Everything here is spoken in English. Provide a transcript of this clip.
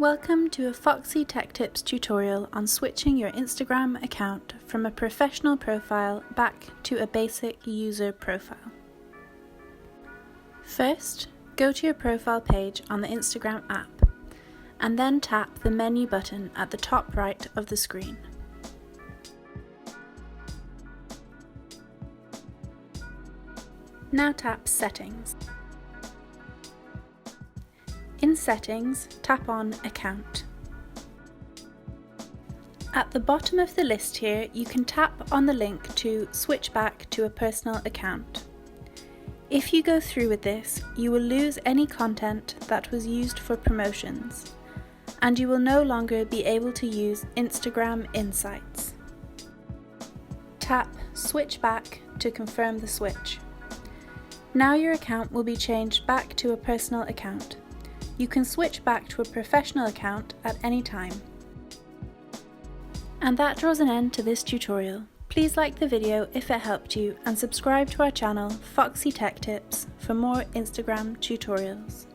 Welcome to a Foxy Tech Tips tutorial on switching your Instagram account from a professional profile back to a basic user profile. First, go to your profile page on the Instagram app and then tap the menu button at the top right of the screen. Now tap Settings. In Settings, tap on Account. At the bottom of the list here, you can tap on the link to switch back to a personal account. If you go through with this, you will lose any content that was used for promotions, and you will no longer be able to use Instagram Insights. Tap Switch Back to confirm the switch. Now your account will be changed back to a personal account. You can switch back to a professional account at any time. And that draws an end to this tutorial. Please like the video if it helped you and subscribe to our channel Foxy Tech Tips for more Instagram tutorials.